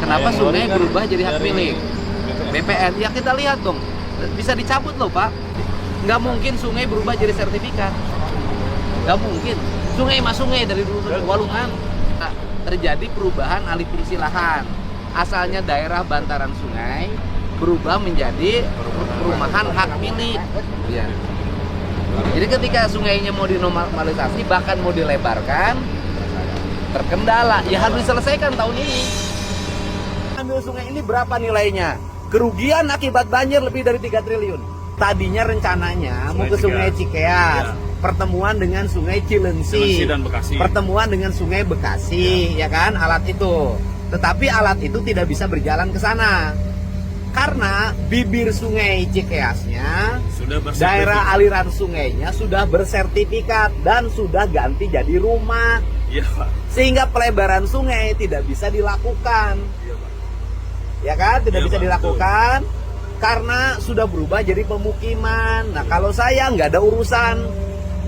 kenapa sungai berubah jadi hak milik BPN? Ya kita lihat dong, bisa dicabut loh Pak. Nggak mungkin sungai berubah jadi sertifikat. Nggak mungkin. Sungai mah sungai dari dulu Walungan. Nah, terjadi perubahan alih fungsi lahan. Asalnya daerah bantaran sungai berubah menjadi perumahan hak milik. Ya. Jadi ketika sungainya mau dinormalisasi, bahkan mau dilebarkan, terkendala. Ya harus diselesaikan tahun ini. Ambil sungai ini berapa nilainya? Kerugian akibat banjir lebih dari 3 triliun. Tadinya rencananya mau ke Sungai Cikeas, pertemuan dengan Sungai Cilengsi dan Bekasi. Pertemuan dengan Sungai Bekasi, ya kan, alat itu. Tetapi alat itu tidak bisa berjalan ke sana. Karena bibir Sungai Cikeasnya, daerah aliran sungainya sudah bersertifikat dan sudah ganti jadi rumah. Iya, Pak. Sehingga pelebaran sungai tidak bisa dilakukan. Iya, Pak. Ya kan, tidak Iya, bisa Pak, dilakukan karena sudah berubah jadi pemukiman. Nah, kalau saya nggak ada urusan.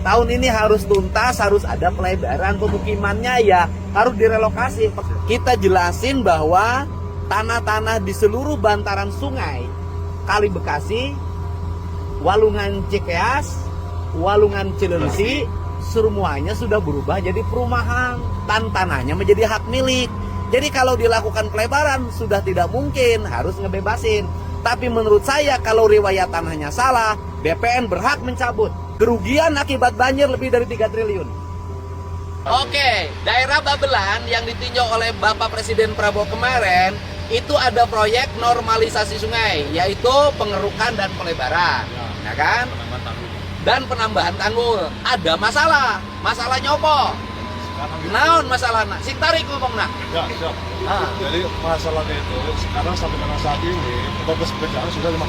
Tahun ini harus tuntas, harus ada pelebaran pemukimannya, ya harus direlokasi. Kita jelasin bahwa tanah-tanah di seluruh bantaran sungai Kali Bekasi, Walungan Cikeas, Walungan Cilengsi, semuanya sudah berubah jadi perumahan. Tanahnya menjadi hak milik. Jadi kalau dilakukan pelebaran sudah tidak mungkin, harus ngebebasin. Tapi menurut saya kalau riwayat tanahnya salah, BPN berhak mencabut. Kerugian akibat banjir lebih dari 3 triliun. Oke, daerah Babelan yang ditinjau oleh Bapak Presiden Prabowo kemarin, itu ada proyek normalisasi sungai, yaitu pengerukan dan pelebaran, ya kan? Dan penambahan tanggul. Ada masalah. Masalahnya apa? Naon masalahnya? Sing tarik ngomong nak. Ya, siap. Jadi masalahnya itu sekarang sampai dengan saat ini progres pekerjaan sudah 50%.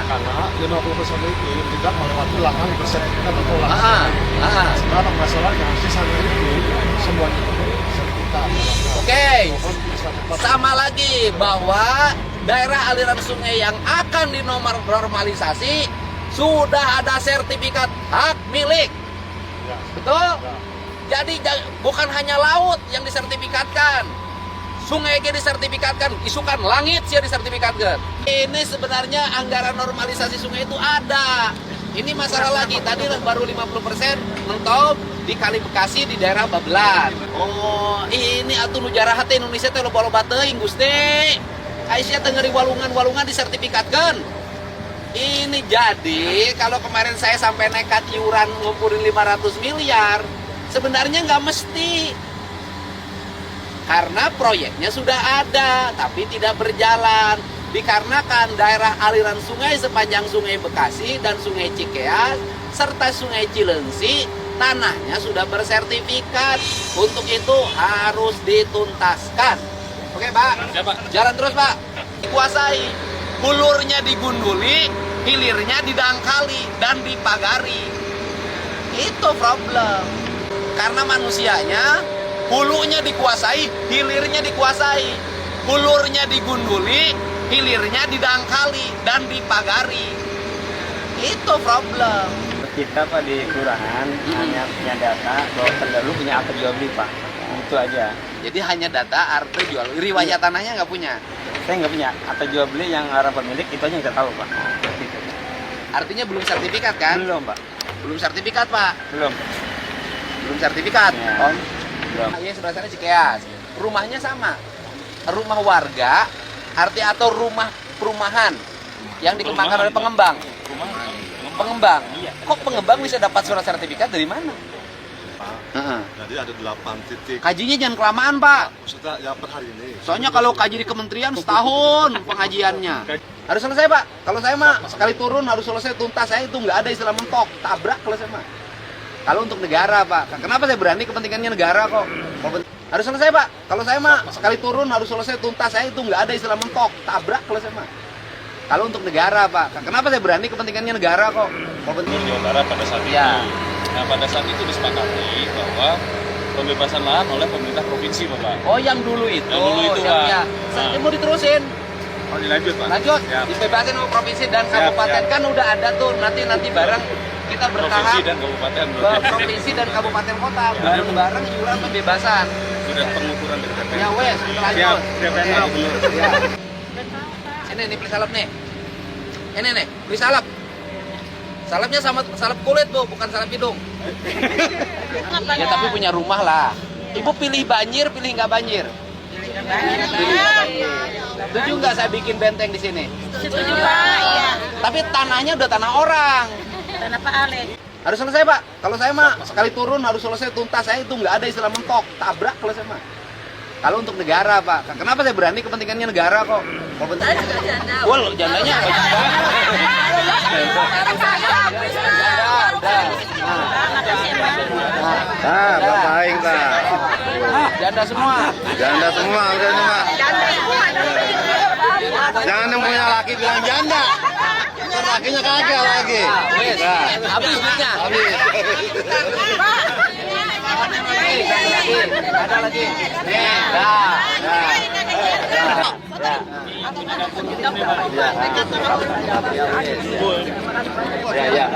Karena 50% itu tidak melewati lahan bersertifikat atau lahan. Sekarang masalahnya sisanya itu semuanya sertifikat. Oke. Sama lagi bahwa daerah aliran sungai yang akan dinormalisasi sudah ada sertifikat hak milik. Ya. Betul? Ya. Jadi bukan hanya laut yang disertifikatkan, sungai yang disertifikatkan, isukan langit sih disertifikatkan. Ini sebenarnya anggaran normalisasi sungai itu ada. Ini masalah lagi, tadi baru 50% mentok di Kali Bekasi di daerah Babelan. Oh, ini atuh nu jaraha teh Indonesia teh loba-loba teuing Gusti. Aisyah teh ngeri walungan-walungan disertifikatkan. Ini jadi kalau kemarin saya sampai nekat iuran ngumpulin 500 miliar, sebenarnya nggak mesti, karena proyeknya sudah ada tapi tidak berjalan dikarenakan daerah aliran sungai sepanjang Sungai Bekasi dan Sungai Cikeas serta Sungai Cilengsi tanahnya sudah bersertifikat. Untuk itu harus dituntaskan. Oke Pak, jalan terus Pak, dikuasai, hulurnya digunduli, hilirnya didangkali dan dipagari. Itu problem. Karena manusianya hulunya dikuasai, hilirnya dikuasai. Hulurnya digunduli, hilirnya didangkali dan dipagari. Itu problem. Kita Pak di kelurahan hanya punya data bahwa penduduk punya akte jual beli Pak. Itu aja. Jadi hanya data akte jual, riwayat tanahnya nggak punya. Saya nggak punya akte jual beli yang arah pemilik, itu aja yang kita tahu Pak. Gitu. Artinya belum sertifikat kan? Belum Pak. Belum sertifikat Pak. Belum. Belum sertifikat. Ya. Om. Belum. Iya sebelah sana Cikeas. Rumahnya sama. Rumah warga, atau rumah perumahan yang dikembangkan oleh pengembang. Pengembang. Kok pengembang bisa dapat surat sertifikat dari mana? Jadi ada 8 titik. Kajinya jangan kelamaan Pak. Maksudnya ya per hari ini. Soalnya kalau kaji di kementerian setahun pengajiannya. Harus selesai Pak. Kalau saya mah sekali turun harus selesai tuntas. Saya itu nggak ada istilah mentok, tabrak kalau saya mah. Kalau untuk negara Pak. Kenapa saya berani, kepentingannya negara kok. Harus selesai Pak. Kalau saya mah sekali turun harus selesai tuntas. Saya itu nggak ada istilah mentok, tabrak kalau saya mah. Kalau untuk negara Pak. Kenapa saya berani, kepentingannya negara kok. Gubernur Jawa Barat pada saat itu. Ya. Nah pada saat itu disepakati bahwa pembebasan lahan oleh pemerintah provinsi Bapak. Oh yang dulu itu. Yang dulu itu Pak. Ya. Saya mau diterusin. Oh dilanjut Pak. Lanjut. Siap. Dibebasin sama provinsi dan Siap, kabupaten siap. kan udah ada tuh. Nanti bareng kita bertahap. Provinsi dan kabupaten. Provinsi dan kabupaten kota bareng-bareng iuran pembebasan. surat pengukuran dari BPN. Ya wes, kita lanjut. Siap, BPN Pak Gubernur. Ya. Ini nih beli salep nih. Ini nih, beli salep. Salepnya sama salep kulit, Bu, bukan salep hidung. Ya tapi punya rumah lah. Ibu pilih banjir, pilih nggak banjir? Pilih nggak banjir. Setuju nggak saya bikin benteng di sini? Setuju Pak, iya. Tapi tanahnya udah tanah orang. Tanah Pak Alek. Harus selesai, Pak. Kalau saya mah sekali turun harus selesai tuntas. Saya itu nggak ada istilah mentok, tabrak kalau saya mah. Kalau untuk negara, Pak. Kenapa saya berani? Kepentingannya negara kok. Kalau pentingnya. Wah, jandanya banyak banget. Bapak Aing, Pak. Janda semua. Janda semua, udah semua. Jangan yang punya laki bilang janda. Ntar lakinya kagak lagi. Wes, habis duitnya. Habis. Ada lagi. Nih, dah. Ya, ya.